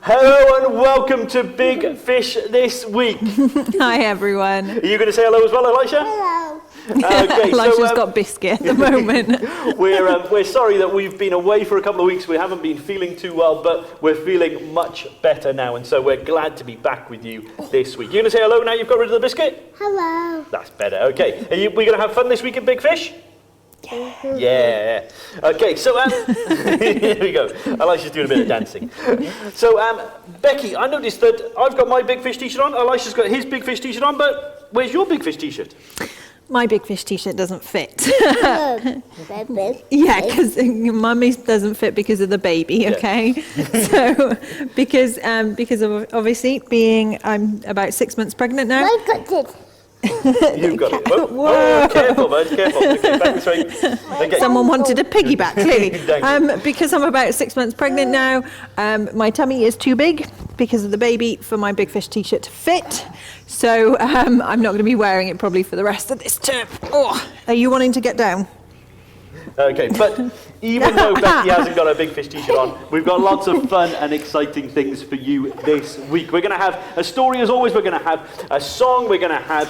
Hello and welcome to Big Fish This Week. Hi everyone. Are you going to say hello as well, Elisha? Hello. Okay, Elisha's got biscuit at the moment. we're sorry that we've been away for a couple of weeks. We haven't been feeling too well, but we're feeling much better now, and so we're glad to be back with you this week. You're going to say hello now you've got rid of the biscuit? Hello. That's better. Okay. We're going to have fun this week at Big Fish? Yeah. Okay, so here we go. Elisha's doing a bit of dancing. So, Becky, I noticed that I've got my Big Fish t-shirt on. Elisha's got his Big Fish t-shirt on, but where's your Big Fish t-shirt? My Big Fish t-shirt doesn't fit. Baby. Yeah, because Mummy's doesn't fit because of the baby. Okay, so because of obviously being I'm about 6 months pregnant now. I got it. You've got it. Whoa. Whoa. Oh, careful, bud, careful. Okay, back this way. Okay. Someone wanted a piggyback, clearly. Thank you. Because I'm about 6 months pregnant now, my tummy is too big because of the baby for my Big Fish t-shirt to fit. So I'm not going to be wearing it probably for the rest of this term. Oh, are you wanting to get down? Okay, but even though Becky hasn't got her Big Fish t-shirt on, we've got lots of fun and exciting things for you this week. We're going to have a story as always, we're going to have a song, we're going to have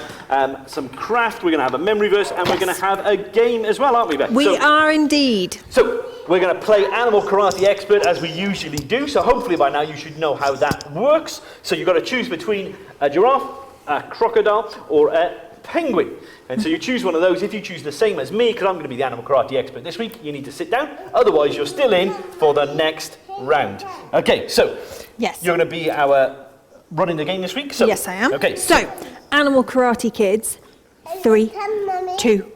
some craft, we're going to have a memory verse, and we're going to have a game as well, aren't we, Becky? We are indeed. So, we're going to play Animal Karate Expert as we usually do, so hopefully by now you should know how that works. So you've got to choose between a giraffe, a crocodile, or a penguin. And so you choose one of those. If you choose the same as me, because I'm going to be the Animal Karate Expert this week, you need to sit down. Otherwise, you're still in for the next round. Okay, so Yes. you're going to be our running the game this week. So, Yes, I am. Okay, So, Animal Karate Kids, 3, 2,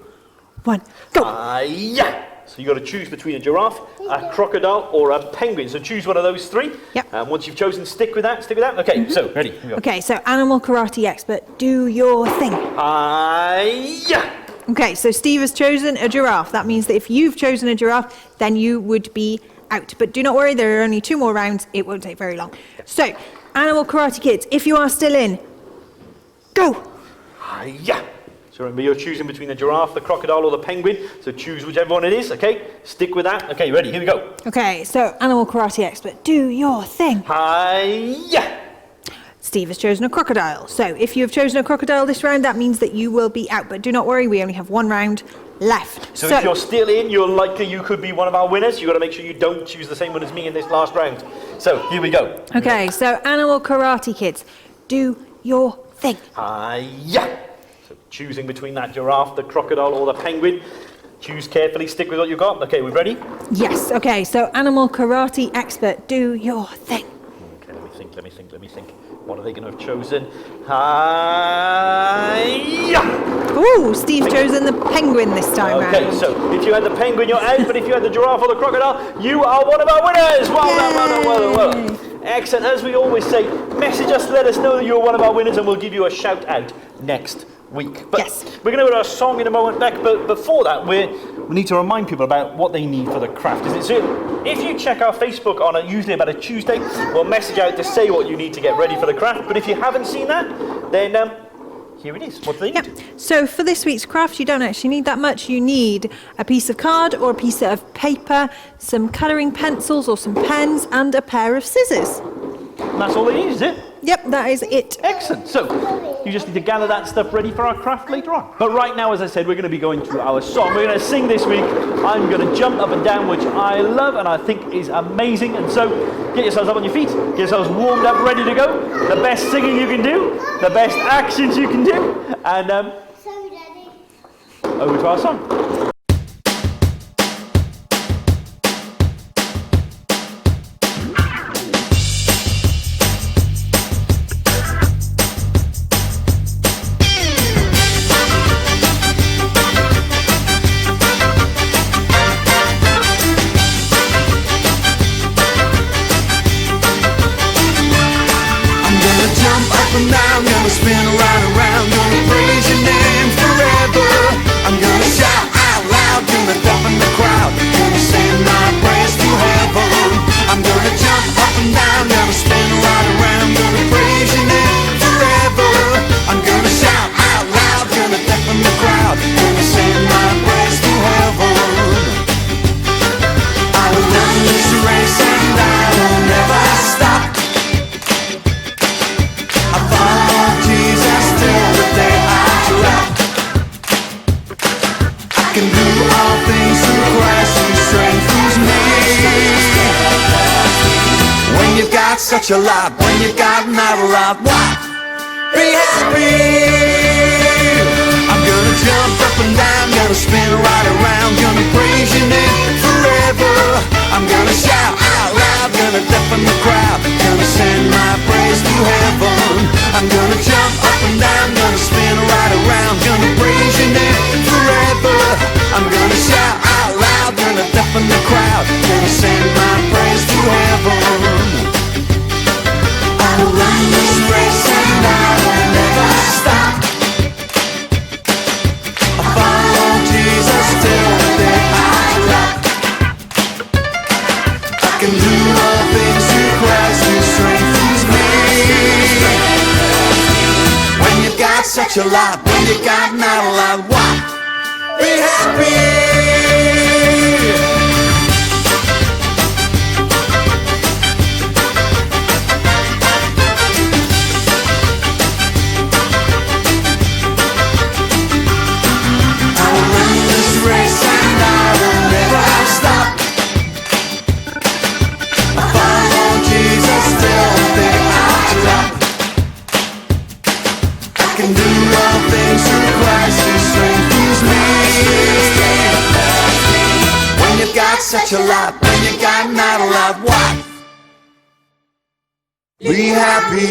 1, go. yeah. So you've got to choose between a giraffe, a crocodile, or a penguin. So choose one of those three. Yep. And once you've chosen, stick with that. Okay, so ready? Here we go. Okay, so Animal Karate Expert, do your thing. Yeah. Okay, so Steve has chosen a giraffe. That means that if you've chosen a giraffe, then you would be out. But do not worry, there are only 2 more rounds. It won't take very long. So, Animal Karate Kids, if you are still in, go. Yeah. So remember, you're choosing between the giraffe, the crocodile, or the penguin. So choose whichever one it is, okay? Stick with that. Okay, ready? Here we go. Okay, so Animal Karate Expert, do your thing. Yeah. Steve has chosen a crocodile. So if you have chosen a crocodile this round, that means that you will be out. But do not worry, we only have 1 round left. So if you're still in, you could be one of our winners. You've got to make sure you don't choose the same one as me in this last round. So here we go. Okay, so Animal Karate Kids, do your thing. Yeah. So choosing between that giraffe, the crocodile, or the penguin. Choose carefully, stick with what you've got. Okay, we ready? Yes, okay, so Animal Karate Expert, do your thing. Okay, let me think. What are they going to have chosen? Yeah. Ooh, Steve's chosen the penguin this time round. Okay, so if you had the penguin, you're out, but if you had the giraffe or the crocodile, you are one of our winners! Well done. Excellent. As we always say, message us, let us know that you're one of our winners, and we'll give you a shout out next week. But Yes. we're going to do our song in a moment, Beck, but before that, we need to remind people about what they need for the craft. So if you check our Facebook on usually about a Tuesday, we'll message out to say what you need to get ready for the craft. But if you haven't seen that, then here it is. What do they need? Yep. So for this week's craft, you don't actually need that much. You need a piece of card or a piece of paper, some colouring pencils or some pens, and a pair of scissors. And that's all they need, is it? Yep, that is it. Excellent. So you just need to gather that stuff ready for our craft later on. But right now, as I said, we're going to be going through our song. We're going to sing this week. I'm going to jump up and down, which I love and I think is amazing. And so get yourselves up on your feet, get yourselves warmed up, ready to go. The best singing you can do, the best actions you can do. And Sorry, Daddy. over to our song. I'm gonna spin right around, gonna praise your name forever. I'm gonna shout out loud, gonna deafen the crowd, gonna sing my praise to heaven. I'm gonna jump up and down, gonna spin right around, gonna praise your name forever. I'm gonna shout out loud, gonna deafen the crowd, gonna sing my praise to heaven. I will run this race and I will never stop. got such a lot, when you got not a lot, what? Be happy. I'm gonna jump up and down, gonna spin right around, gonna praise your name forever. I'm gonna shout out loud, gonna deafen the crowd, gonna send my praise to heaven. I'm gonna jump up and down, gonna spin right around, gonna praise your name forever. I'm gonna shout out loud, gonna deafen the crowd, gonna send my praise to heaven. I will run this race and I will never stop. I follow Jesus till the day I drop. I can do all things through Christ who strengthens me. When you've got such a lot, when you got not a lot, what? Be happy. Such a lot, when you got not a lot, what? Be happy.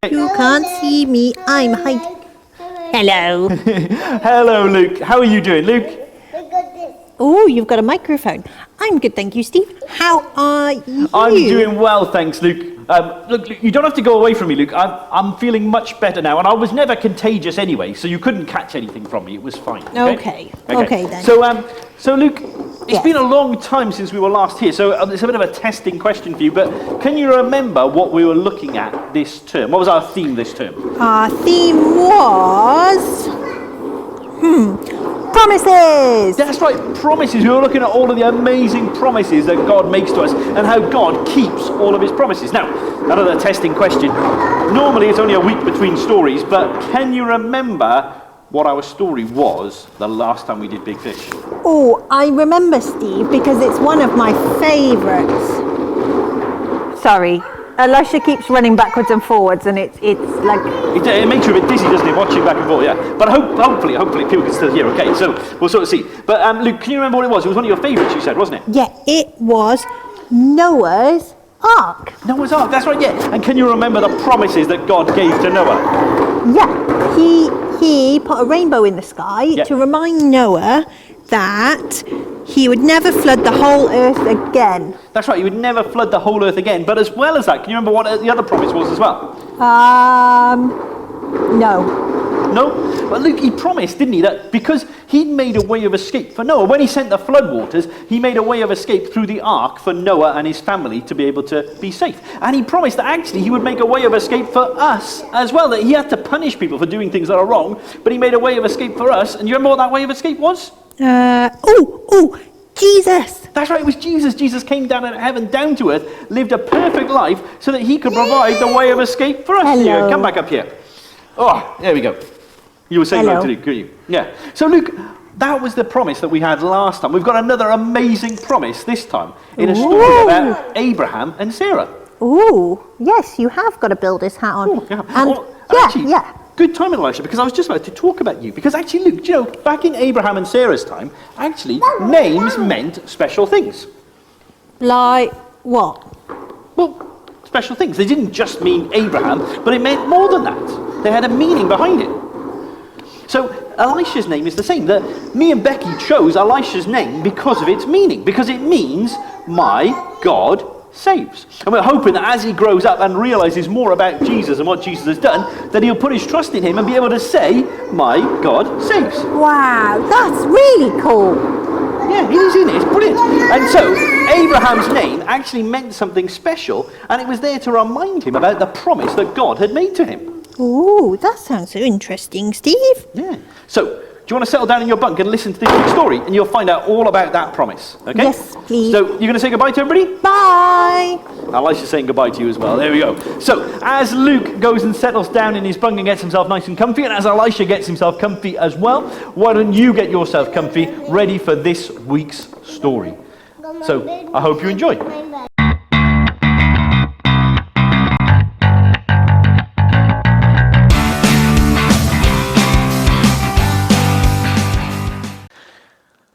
You can't see me, I'm hiding. Hello. Hello, Luke. How are you doing, Luke? Look at this. Oh, you've got a microphone. I'm good, thank you, Steve. How are you? I'm doing well, thanks, Luke. Look, you don't have to go away from me, Luke. I'm feeling much better now, and I was never contagious anyway, so you couldn't catch anything from me. It was fine. Okay then. So Luke, it's Yes. been a long time since we were last here, so it's a bit of a testing question for you, but can you remember what we were looking at this term? What was our theme this term? Our theme was... promises! That's right, promises. We were looking at all of the amazing promises that God makes to us and how God keeps all of his promises. Now, another testing question. Normally it's only a week between stories, but can you remember what our story was the last time we did Big Fish? Oh, I remember, Steve, because it's one of my favourites. Sorry, Elisha keeps running backwards and forwards, and it's like... It makes you a bit dizzy, doesn't it, watching back and forth, yeah. But hopefully people can still hear, okay, so we'll sort of see. But Luke, can you remember what it was? It was one of your favourites, you said, wasn't it? Yeah, it was Noah's Ark. Noah's Ark, that's right, yeah. And can you remember the promises that God gave to Noah? Yeah, he put a rainbow in the sky to remind Noah that he would never flood the whole earth again. That's right, he would never flood the whole earth again. But as well as that, can you remember what the other promise was as well? No. No? But Luke, he promised, didn't he, that because he'd made a way of escape for Noah, when he sent the floodwaters, he made a way of escape through the ark for Noah and his family to be able to be safe. And he promised that actually he would make a way of escape for us as well, that he had to punish people for doing things that are wrong, but he made a way of escape for us. And you remember what that way of escape was? Jesus. That's right, it was Jesus. Jesus came down out of heaven, down to earth, lived a perfect life so that he could provide the way of escape for us. Hello. Here, come back up here. Oh, there we go. You were saying hello to Luke, couldn't you? Yeah. So Luke, that was the promise that we had last time. We've got another amazing promise this time in a story about Abraham and Sarah. Ooh, yes, you have got a builder's hat on. Oh, yeah. And Well, actually, good time, Elisha, because I was just about to talk about you. Because actually, Luke, do you know, back in Abraham and Sarah's time, actually, names meant special things. Like what? Well, special things. They didn't just mean Abraham, but it meant more than that. They had a meaning behind it. So Elisha's name is the same. Me and Becky chose Elisha's name because of its meaning, because it means my God saves. And we're hoping that as he grows up and realizes more about Jesus and what Jesus has done, that he'll put his trust in him and be able to say, my God saves. Wow, that's really cool. Yeah, it is, isn't it? It's brilliant. And so, Abraham's name actually meant something special, and it was there to remind him about the promise that God had made to him. Ooh, that sounds so interesting, Steve. Yeah. So, do you want to settle down in your bunk and listen to this story? And you'll find out all about that promise. Okay? Yes, please. So, you're going to say goodbye to everybody? Bye. Elisha's saying goodbye to you as well. There we go. So, as Luke goes and settles down in his bunk and gets himself nice and comfy, and as Elisha gets himself comfy as well, why don't you get yourself comfy, ready for this week's story? So, I hope you enjoy.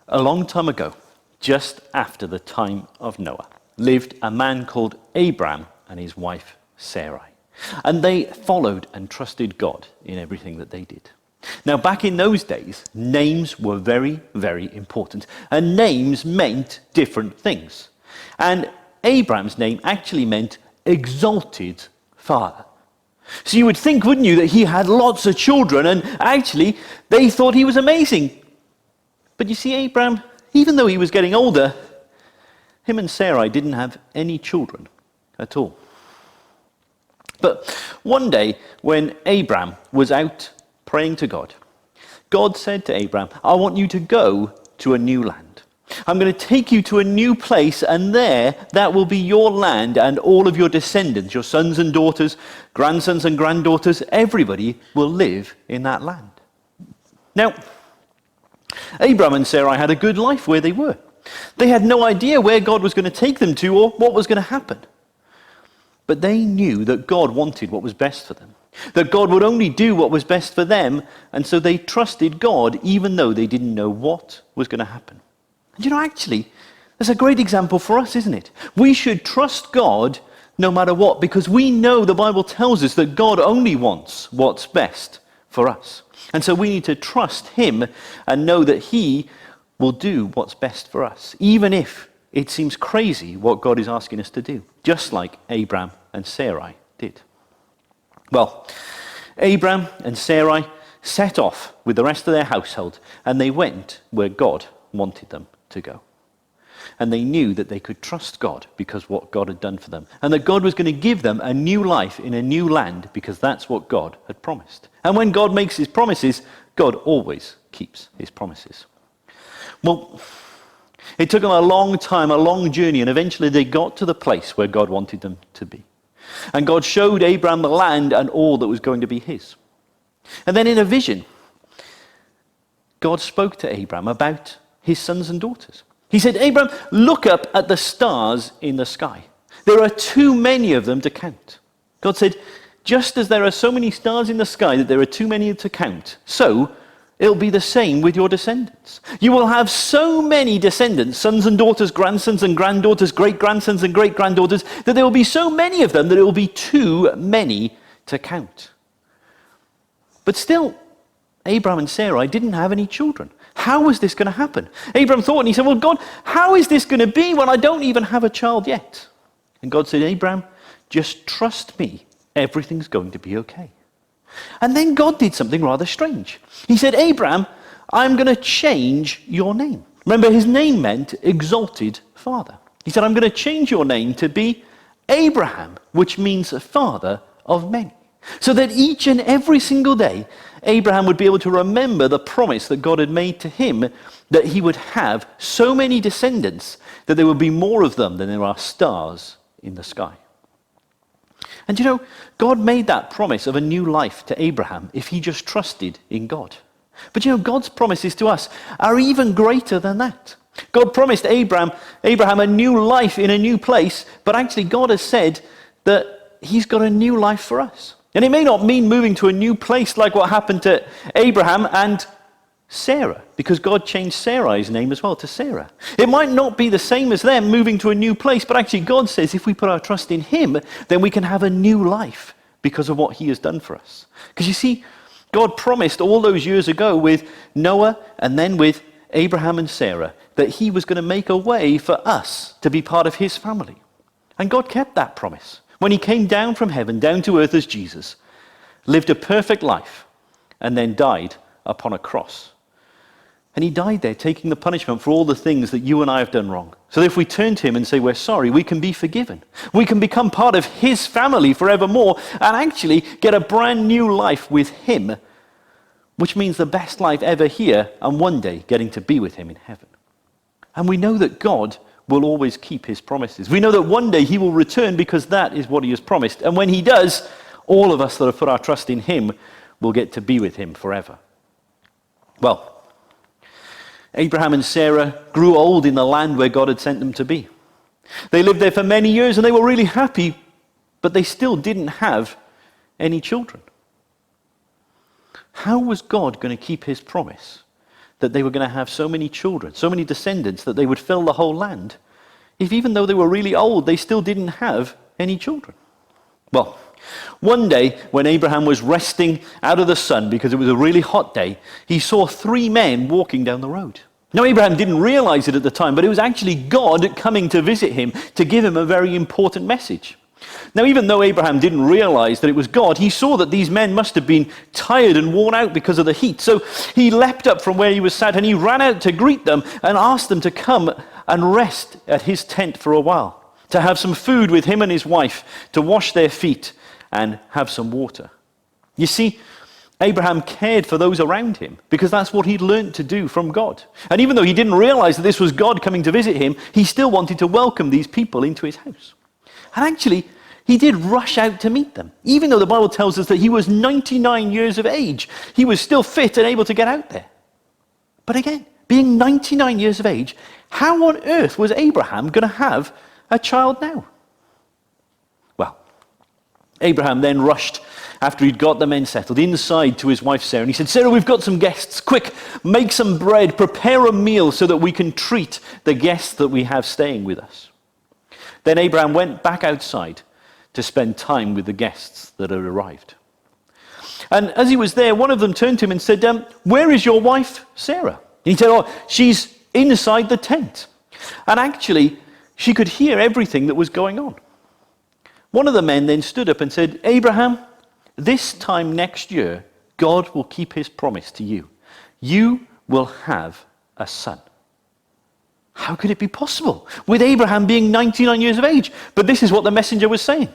A long time ago, just after the time of Noah, lived a man called Abram and his wife Sarai. And they followed and trusted God in everything that they did. Now, back in those days, names were very, very important. And names meant different things. And Abram's name actually meant exalted father. So you would think, wouldn't you, that he had lots of children, and actually they thought he was amazing. But you see, Abram, even though he was getting older, him and Sarai didn't have any children at all. But one day, when Abram was out praying to God, God said to Abram, I want you to go to a new land. I'm going to take you to a new place, and there, that will be your land, and all of your descendants, your sons and daughters, grandsons and granddaughters, everybody will live in that land. Now, Abram and Sarai had a good life where they were. They had no idea where God was going to take them to or what was going to happen. But they knew that God wanted what was best for them, that God would only do what was best for them, and so they trusted God even though they didn't know what was going to happen. And you know, actually, that's a great example for us, isn't it? We should trust God no matter what, because we know the Bible tells us that God only wants what's best for us. And so we need to trust him and know that he will do what's best for us, even if it seems crazy what God is asking us to do, just like Abram and Sarai did. Well, Abram and Sarai set off with the rest of their household, and they went where God wanted them to go. And they knew that they could trust God because of what God had done for them, and that God was going to give them a new life in a new land because that's what God had promised. And when God makes his promises, God always keeps his promises. Well, it took them a long time, a long journey, and eventually they got to the place where God wanted them to be. And God showed Abram the land and all that was going to be his. And then in a vision, God spoke to Abram about his sons and daughters. He said, Abram, look up at the stars in the sky. There are too many of them to count. God said, just as there are so many stars in the sky that there are too many to count, so it'll be the same with your descendants. You will have so many descendants, sons and daughters, grandsons and granddaughters, great-grandsons and great-granddaughters, that there will be so many of them that it will be too many to count. But still, Abram and Sarai didn't have any children. How was this going to happen? Abram thought, and he said, well, God, how is this going to be when I don't even have a child yet? And God said, Abram, just trust me. Everything's going to be okay. And then God did something rather strange. He said, Abram, I'm going to change your name. Remember, his name meant exalted father. He said, I'm going to change your name to be Abraham, which means father of many. So that each and every single day, Abraham would be able to remember the promise that God had made to him, that he would have so many descendants that there would be more of them than there are stars in the sky. And you know, God made that promise of a new life to Abraham if he just trusted in God. But you know, God's promises to us are even greater than that. God promised Abraham a new life in a new place, but actually God has said that he's got a new life for us. And it may not mean moving to a new place like what happened to Abraham and Sarah, because God changed Sarai's name as well to Sarah. It might not be the same as them moving to a new place, but actually God says if we put our trust in him, then we can have a new life because of what he has done for us. Because you see, God promised all those years ago with Noah and then with Abraham and Sarah that he was going to make a way for us to be part of his family. And God kept that promise. When he came down from heaven, down to earth as Jesus, lived a perfect life, and then died upon a cross. And he died there taking the punishment for all the things that you and I have done wrong. So that if we turn to him and say we're sorry, we can be forgiven. We can become part of his family forevermore and actually get a brand new life with him which means the best life ever here and one day getting to be with him in heaven. And we know that God will always keep his promises. We know that one day he will return because that is what he has promised. And when he does, all of us that have put our trust in him will get to be with him forever. Well, Abraham and Sarah grew old in the land where God had sent them to be. They lived there for many years and they were really happy, but they still didn't have any children. How was God going to keep his promise that they were going to have so many children, so many descendants, that they would fill the whole land, if even though they were really old, they still didn't have any children? Well, one day when Abraham was resting out of the sun because it was a really hot day, he saw 3 men walking down the road. Now, Abraham didn't realize it at the time, but it was actually God coming to visit him to give him a very important message. Now, even though Abraham didn't realize that it was God, he saw that these men must have been tired and worn out because of the heat. So he leapt up from where he was sat and he ran out to greet them and asked them to come and rest at his tent for a while, to have some food with him and his wife, to wash their feet and have some water. You see, Abraham cared for those around him because that's what he'd learned to do from God. And even though he didn't realize that this was God coming to visit him, he still wanted to welcome these people into his house. And actually, he did rush out to meet them. Even though the Bible tells us that he was 99 years of age, he was still fit and able to get out there. But again, being 99 years of age, how on earth was Abraham going to have a child now? Well, Abraham then rushed, after he'd got the men settled, inside to his wife Sarah. And he said, "Sarah, we've got some guests. Quick, make some bread, prepare a meal so that we can treat the guests that we have staying with us." Then Abraham went back outside to spend time with the guests that had arrived. And as he was there, one of them turned to him and said, "Where is your wife, Sarah?" And he said, "Oh, she's inside the tent." And actually, she could hear everything that was going on. One of the men then stood up and said, "Abraham, this time next year, God will keep his promise to you. You will have a son." How could it be possible with Abraham being 99 years of age? But this is what the messenger was saying.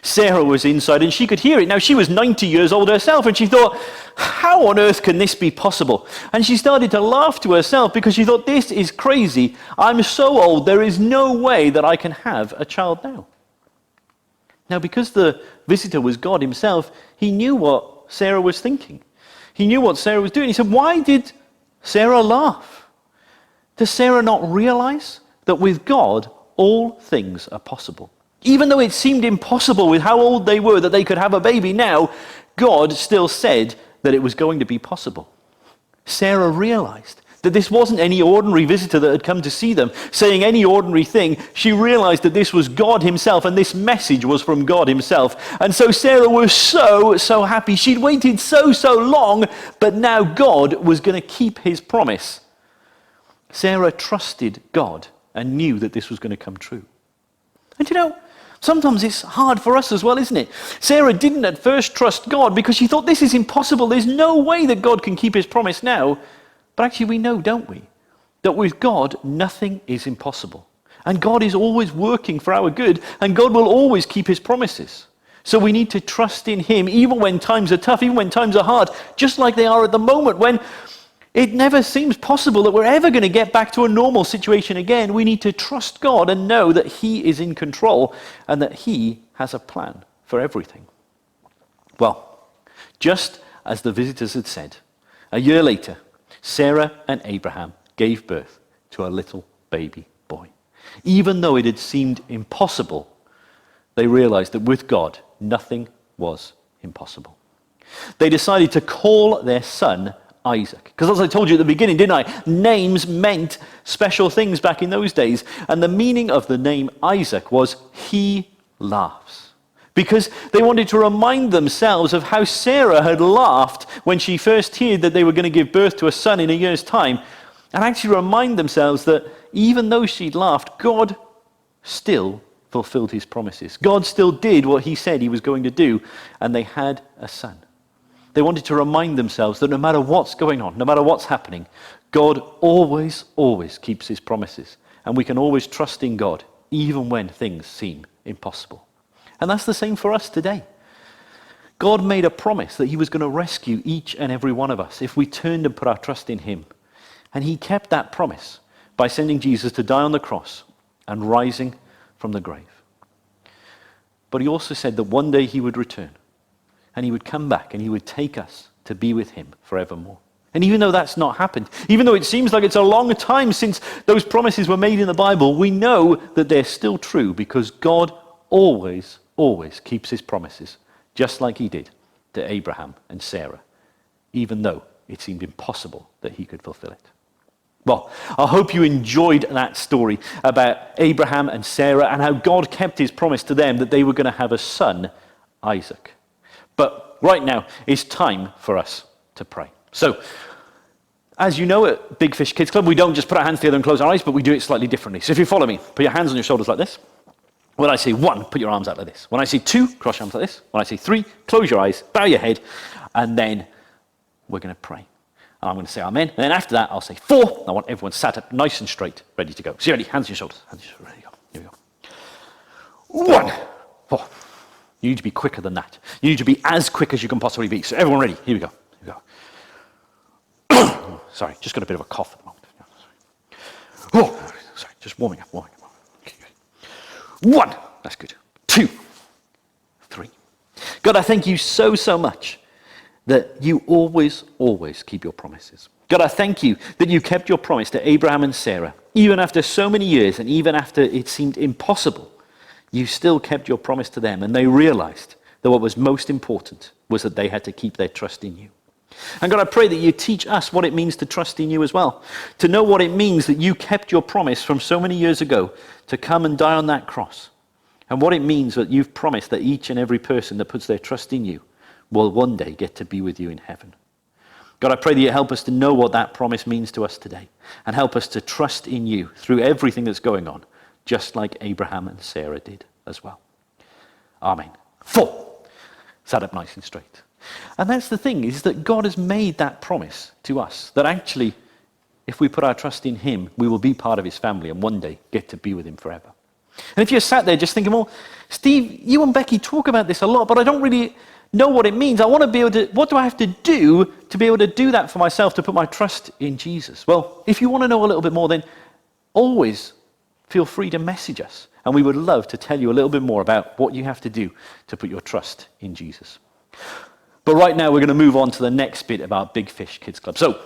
Sarah was inside and she could hear it. Now, she was 90 years old herself and she thought, how on earth can this be possible? And she started to laugh to herself because she thought, this is crazy. I'm so old, there is no way that I can have a child now. Now, because the visitor was God himself, he knew what Sarah was thinking. He knew what Sarah was doing. He said, why did Sarah laugh? Does Sarah not realize that with God, all things are possible? Even though it seemed impossible with how old they were that they could have a baby now, God still said that it was going to be possible. Sarah realized that this wasn't any ordinary visitor that had come to see them, saying any ordinary thing. She realized that this was God himself, and this message was from God himself. And so Sarah was so happy. She'd waited so long, but now God was going to keep his promise. Sarah trusted God and knew that this was going to come true. And you know, sometimes it's hard for us as well, isn't it? Sarah didn't at first trust God because she thought this is impossible. There's no way that God can keep his promise now. But actually we know, don't we, that with God, nothing is impossible. And God is always working for our good, and God will always keep his promises. So we need to trust in him, even when times are tough, even when times are hard, just like they are at the moment, when it never seems possible that we're ever going to get back to a normal situation again. We need to trust God and know that he is in control and that he has a plan for everything. Well, just as the visitors had said, a year later, Sarah and Abraham gave birth to a little baby boy. Even though it had seemed impossible, they realized that with God, nothing was impossible. They decided to call their son Isaac. Because as I told you at the beginning, didn't I? Names meant special things back in those days. And the meaning of the name Isaac was, he laughs. Because they wanted to remind themselves of how Sarah had laughed when she first heard that they were going to give birth to a son in a year's time. And actually remind themselves that even though she'd laughed, God still fulfilled his promises. God still did what he said he was going to do. And they had a son. They wanted to remind themselves that no matter what's going on, no matter what's happening, God always keeps his promises. And we can always trust in God, even when things seem impossible. And that's the same for us today. God made a promise that he was going to rescue each and every one of us if we turned and put our trust in him. And he kept that promise by sending Jesus to die on the cross and rising from the grave. But he also said that one day he would return and he would come back and he would take us to be with him forevermore. And even though that's not happened, even though it seems like it's a long time since those promises were made in the Bible, we know that they're still true because God always keeps his promises, just like he did to Abraham and Sarah, even though it seemed impossible that he could fulfill it. Well, I hope you enjoyed that story about Abraham and Sarah and how God kept his promise to them that they were going to have a son, Isaac. But right now, it's time for us to pray. So, as you know, at Big Fish Kids Club, we don't just put our hands together and close our eyes, but we do it slightly differently. So if you follow me, put your hands on your shoulders like this. When I say 1, put your arms out like this. When I say 2, cross your arms like this. When I say 3, close your eyes, bow your head, and then we're going to pray. And I'm going to say amen. And then after that, I'll say 4. I want everyone sat up nice and straight, ready to go. So you ready? Hands on your shoulders. Hands on your shoulders. Ready to go. Here we go. 1. 4. You need to be quicker than that. You need to be as quick as you can possibly be. So everyone ready? Here we go. Here we go. Sorry, just got a bit of a cough at the moment. Oh, sorry, just warming up. Okay, good. 1. That's good. 2. 3. God, I thank you so much that you always keep your promises. God, I thank you that you kept your promise to Abraham and Sarah. Even after so many years and even after it seemed impossible, you still kept your promise to them, and they realized that what was most important was that they had to keep their trust in you. And God, I pray that you teach us what it means to trust in you as well, to know what it means that you kept your promise from so many years ago to come and die on that cross, and what it means that you've promised that each and every person that puts their trust in you will one day get to be with you in heaven. God, I pray that you help us to know what that promise means to us today, and help us to trust in you through everything that's going on, just like Abraham and Sarah did as well. Amen. 4. Sat up nice and straight. And that's the thing, is that God has made that promise to us, that actually, if we put our trust in him, we will be part of his family and one day get to be with him forever. And if you're sat there just thinking, well, Steve, you and Becky talk about this a lot, but I don't really know what it means. I want to be able to, what do I have to do be able to do that for myself, to put my trust in Jesus? Well, if you want to know a little bit more, then always feel free to message us. And we would love to tell you a little bit more about what you have to do to put your trust in Jesus. But right now, we're going to move on to the next bit of our Big Fish Kids Club. So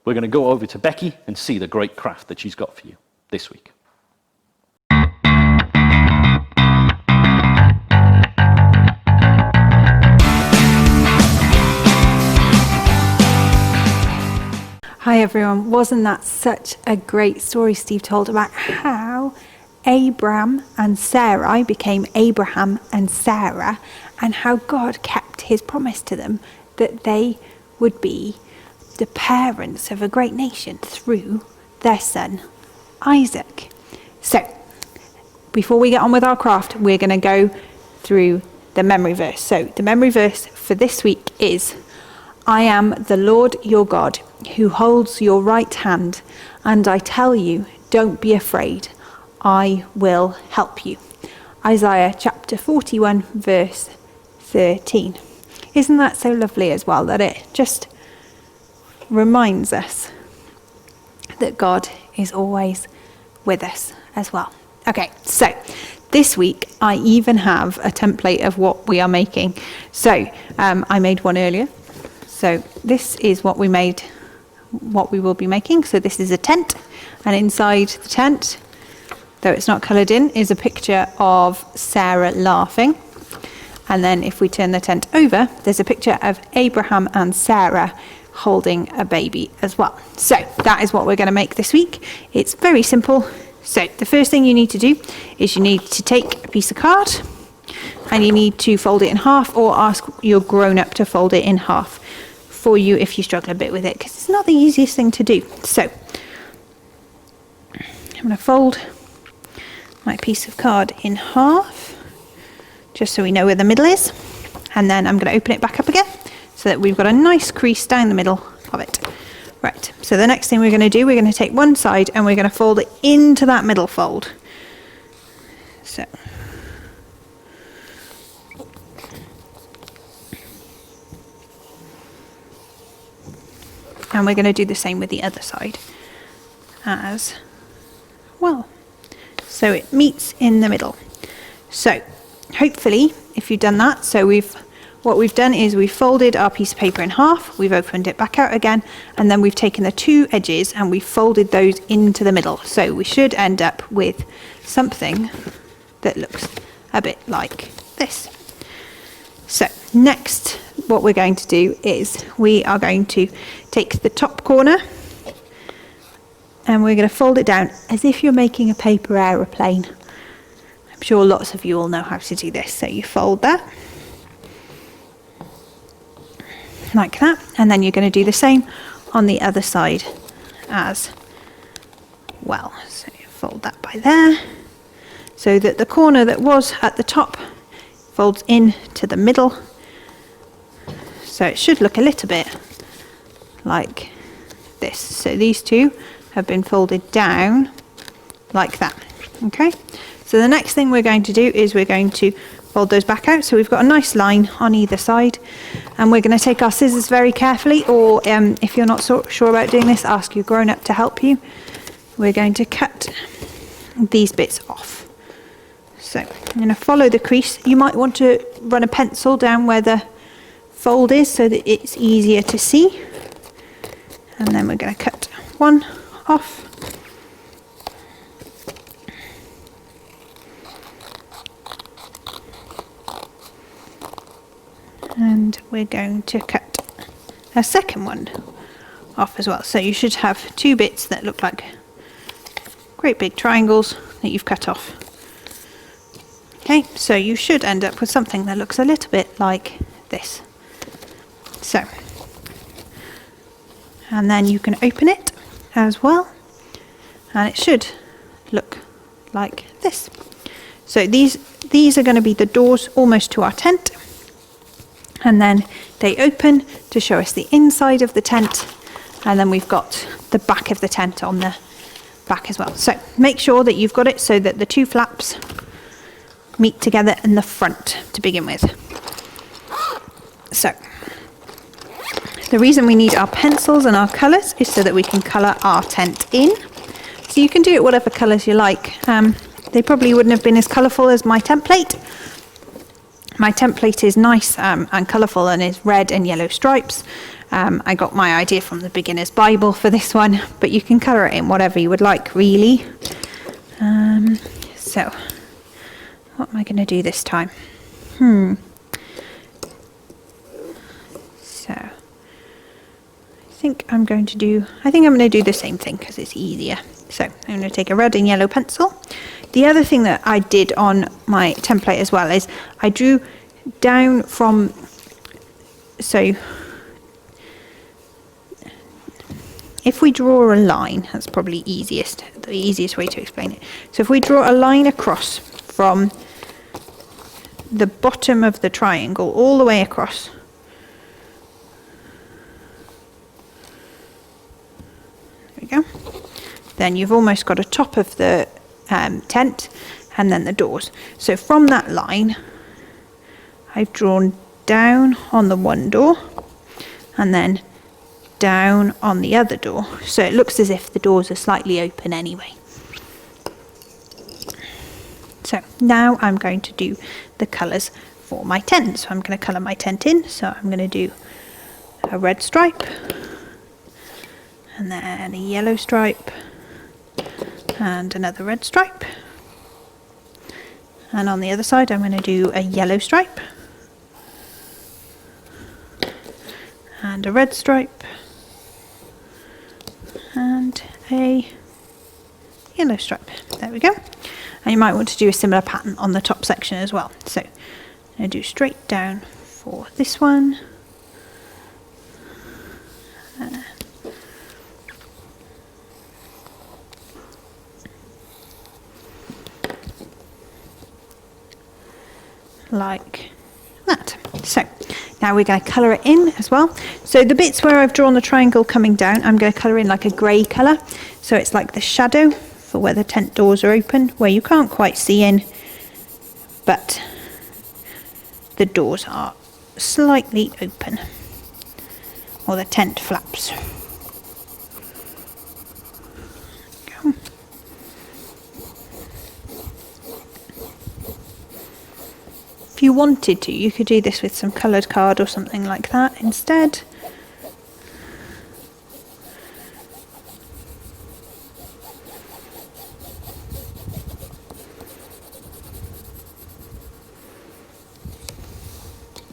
we're going to go over to Becky and see the great craft that she's got for you this week. Hi everyone, wasn't that such a great story Steve told about how Abram and Sarai became Abraham and Sarah, and how God kept his promise to them that they would be the parents of a great nation through their son Isaac. So before we get on with our craft, we're going to go through the memory verse. So the memory verse for this week is, I am the Lord your God who holds your right hand, and I tell you, don't be afraid, I will help you. Isaiah chapter 41 verse 13. Isn't that so lovely as well, that it just reminds us that God is always with us as well. Okay, so this week I even have a template of what we are making. So I made one earlier. So this is what we made, what we will be making. So this is a tent, and inside the tent, though it's not coloured in, is a picture of Sarah laughing. And then if we turn the tent over, there's a picture of Abraham and Sarah holding a baby as well. So that is what we're going to make this week. It's very simple. So the first thing you need to do is you need to take a piece of card and you need to fold it in half, or ask your grown-up to fold it in half for you if you struggle a bit with it, because it's not the easiest thing to do. So I'm going to fold my piece of card in half, just so we know where the middle is, and then I'm going to open it back up again so that we've got a nice crease down the middle of it. Right, so the next thing we're going to do, we're going to take one side and we're going to fold it into that middle fold. So And we're going to do the same with the other side as well. So it meets in the middle. So hopefully, if you've done that, what we've done is we've folded our piece of paper in half, we've opened it back out again, and then we've taken the two edges and we've folded those into the middle. So we should end up with something that looks a bit like this. So next, what we're going to do is we are going to take the top corner and we're going to fold it down as if you're making a paper aeroplane. I'm sure lots of you all know how to do this. So you fold that like that, and then you're going to do the same on the other side as well. So you fold that by there, so that the corner that was at the top folds in to the middle. So it should look a little bit like this. So these two have been folded down like that. Okay, so the next thing we're going to do is we're going to fold those back out, so we've got a nice line on either side, and we're going to take our scissors very carefully, or if you're not so sure about doing this, ask your grown-up to help you. We're going to cut these bits off. So I'm going to follow the crease. You might want to run a pencil down where the fold is so that it's easier to see, and then we're going to cut one off. And we're going to cut a second one off as well. So you should have two bits that look like great big triangles that you've cut off. Okay, so you should end up with something that looks a little bit like this. So, and then you can open it as well, and it should look like this. So these are going to be the doors almost to our tent. And then they open to show us the inside of the tent, and then we've got the back of the tent on the back as well. So make sure that you've got it so that the two flaps meet together in the front to begin with. So the reason we need our pencils and our colours is so that we can colour our tent in. So you can do it whatever colours you like. They probably wouldn't have been as colourful as my template. My template is nice and colourful and is red and yellow stripes. I got my idea from the Beginner's Bible for this one, but you can colour it in whatever you would like, really. So, what am I going to do this time? So, I think I'm going to do the same thing because it's easier. So, I'm going to take a red and yellow pencil. The other thing that I did on my template as well is I drew down from, so if we draw a line, that's probably the easiest way to explain it. So if we draw a line across from the bottom of the triangle all the way across, there we go, then you've almost got a top of the tent and then the doors. So from that line I've drawn down on the one door and then down on the other door, so it looks as if the doors are slightly open anyway. So now I'm going to do the colours for my tent. So I'm going to colour my tent in, so I'm going to do a red stripe and then a yellow stripe and another red stripe, and on the other side I'm going to do a yellow stripe and a red stripe and a yellow stripe. There we go. And you might want to do a similar pattern on the top section as well. So I'm going to do straight down for this one. Like that. So now we're going to colour it in as well. So the bits where I've drawn the triangle coming down, I'm going to colour in like a grey colour. So it's like the shadow for where the tent doors are open, where you can't quite see in, but the doors are slightly open, or the tent flaps If you wanted to, you could do this with some coloured card or something like that instead.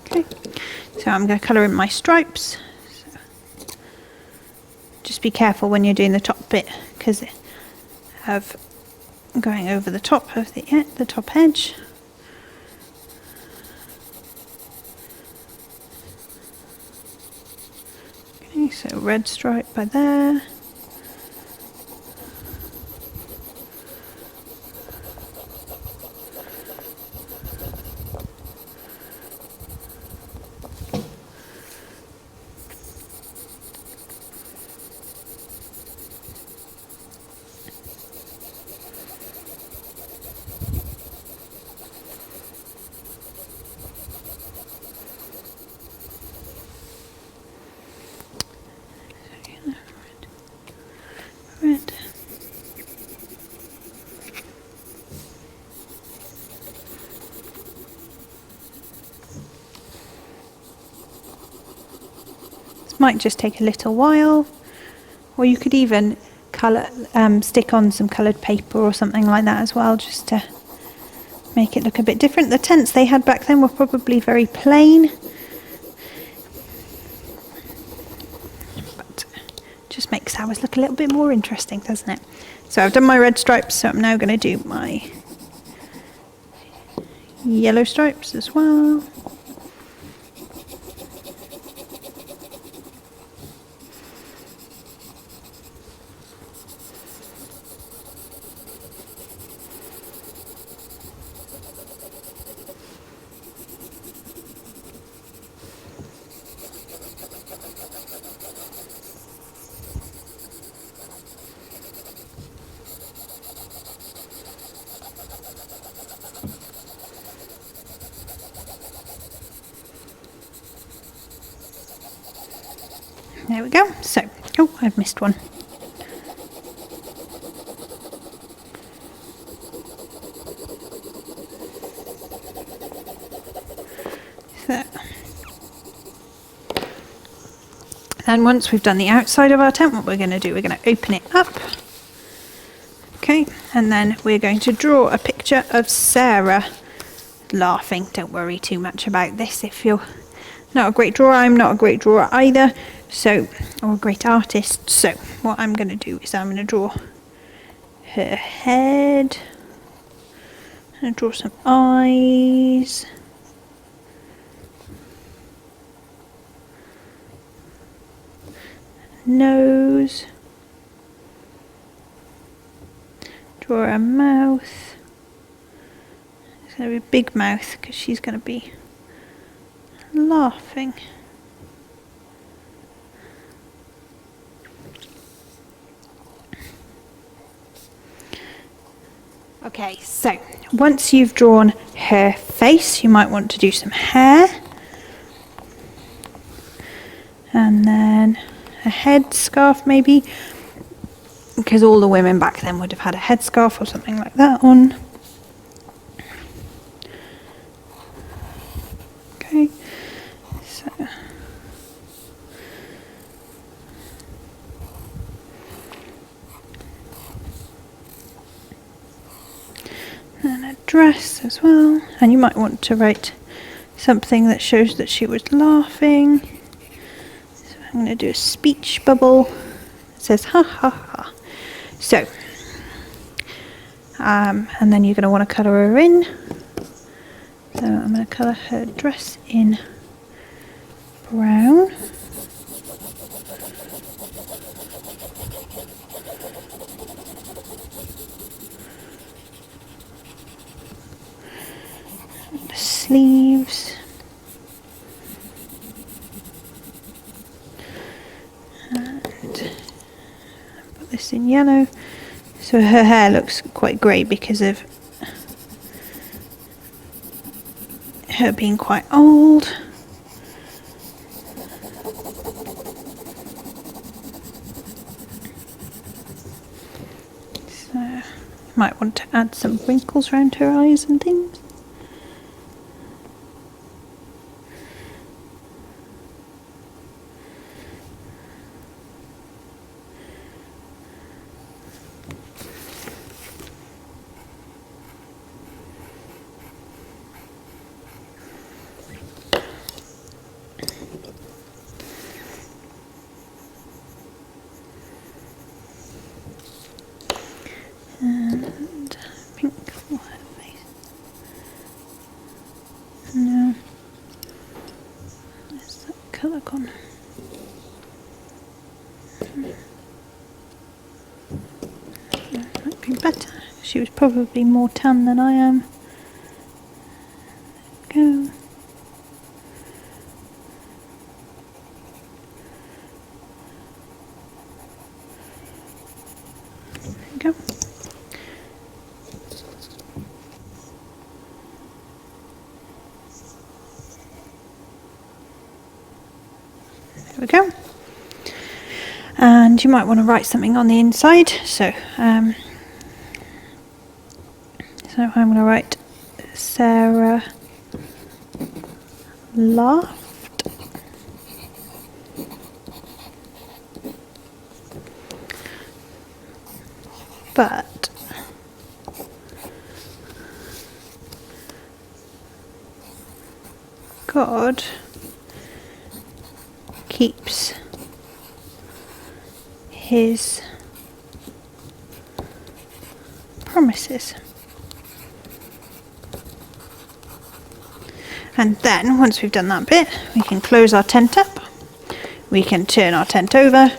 Okay, so I'm going to colour in my stripes. Just be careful when you're doing the top bit because of going over the top of the top edge. Okay, so red stripe by there. Red. This might just take a little while, or you could even colour, stick on some coloured paper or something like that as well, just to make it look a bit different. The tents they had back then were probably very plain, but just makes ours look a little bit more interesting, doesn't it? So I've done my red stripes, so I'm now going to do my yellow stripes as well. There we go. So, oh, I've missed one. So, then once we've done the outside of our tent, what we're going to do, we're going to open it up. Okay, and then we're going to draw a picture of Sarah laughing. Don't worry too much about this if you're not a great drawer. I'm not a great drawer either, so, or a great artist. So what I'm going to do is I'm going to draw her head. I'm going to draw some eyes. Nose. Draw a mouth. It's going to be a big mouth because she's going to be laughing. Okay, so once you've drawn her face, you might want to do some hair. And then a headscarf maybe, because all the women back then would have had a headscarf or something like that on. Okay, so and a dress as well, and you might want to write something that shows that she was laughing. So I'm going to do a speech bubble. It says ha ha ha. So and then you're going to want to colour her in. So I'm going to colour her dress in brown. The sleeves. And put this in yellow. So her hair looks quite grey because of her being quite old. So you might want to add some wrinkles around her eyes and things. be better. She was probably more tan than I am. Go. Go. There we go. And you might want to write something on the inside. So I'm going to write Sarah laughed. But God keeps his promises. And then, once we've done that bit, we can close our tent up. We can turn our tent over.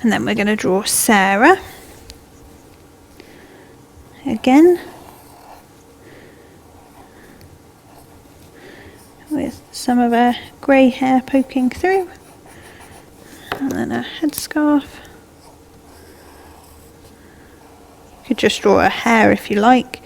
And then we're going to draw Sarah. Again. With some of her grey hair poking through. And then a headscarf. You could just draw her hair if you like.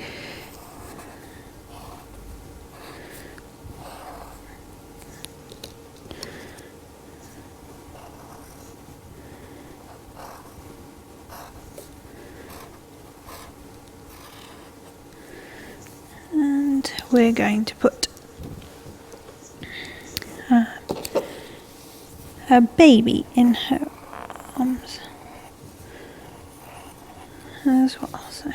And we're going to put a baby in her arms as well. So.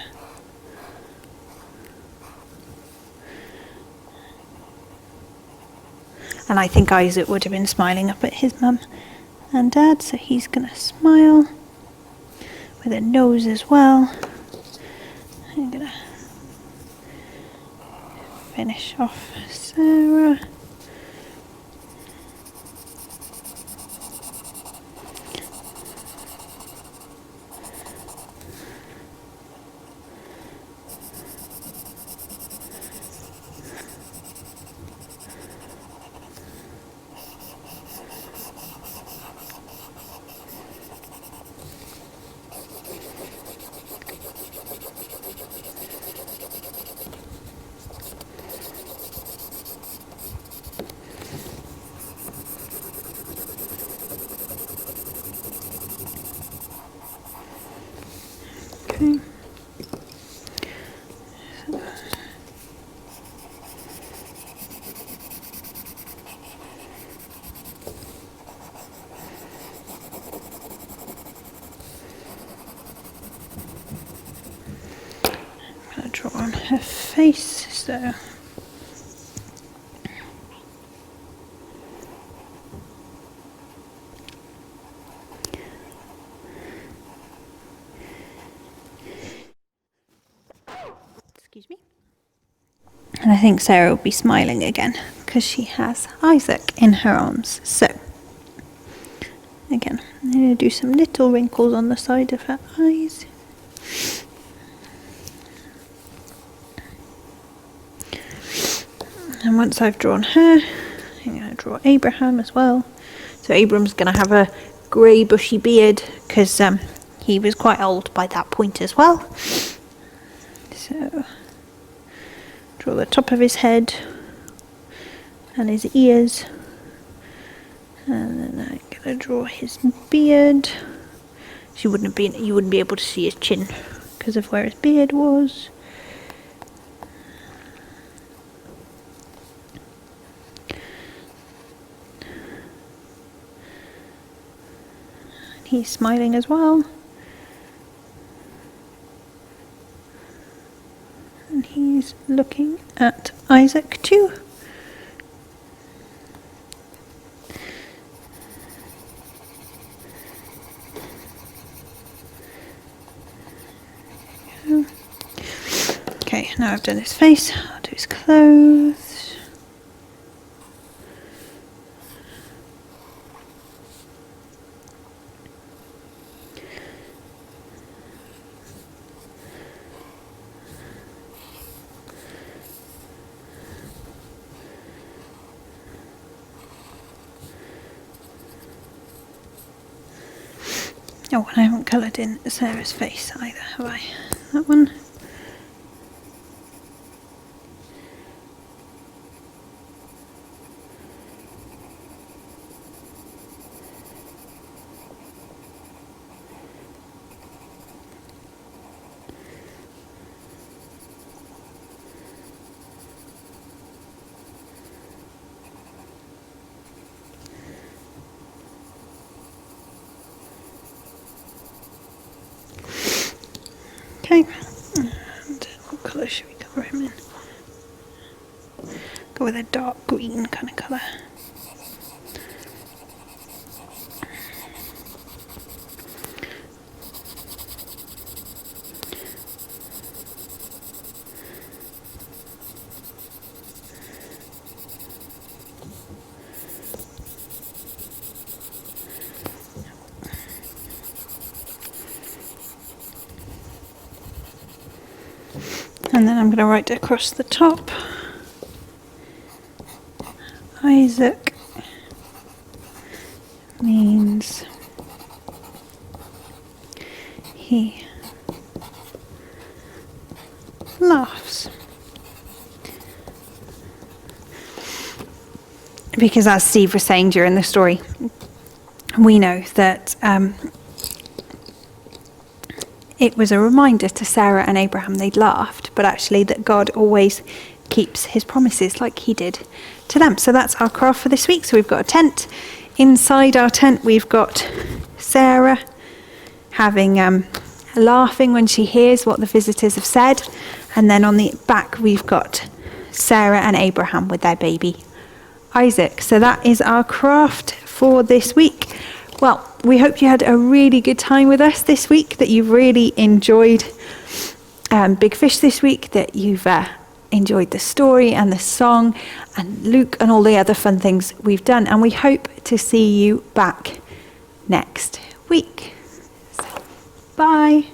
And I think Isaac would have been smiling up at his mum and dad, so he's going to smile with a nose as well. I'm going to finish off Sarah. Okay. I'm going to draw on her face, so excuse me. And I think Sarah will be smiling again because she has Isaac in her arms. So, again, I'm going to do some little wrinkles on the side of her eyes. And once I've drawn her, I'm going to draw Abraham as well. So Abraham's going to have a grey bushy beard because he was quite old by that point as well. So draw the top of his head and his ears, and then I'm going to draw his beard. You wouldn't be able to see his chin because of where his beard was. And he's smiling as well. And he's looking at Isaac too. Okay, now I've done his face, I'll do his clothes. Oh, and I haven't coloured in Sarah's face either, have I? That one. Okay, and what colour should we colour him in? Go with a dark green kind of colour. And then I'm going to write across the top, Isaac means he laughs. Because as Steve was saying during the story, we know that it was a reminder to Sarah and Abraham they'd laughed, but actually that God always keeps his promises like he did to them. So that's our craft for this week. So we've got a tent. Inside our tent we've got Sarah having laughing when she hears what the visitors have said, and then on the back we've got Sarah and Abraham with their baby Isaac. So that is our craft for this week. Well, we hope you had a really good time with us this week, that you've really enjoyed Big Fish this week, that you've enjoyed the story and the song and Luke and all the other fun things we've done. And we hope to see you back next week. So, bye.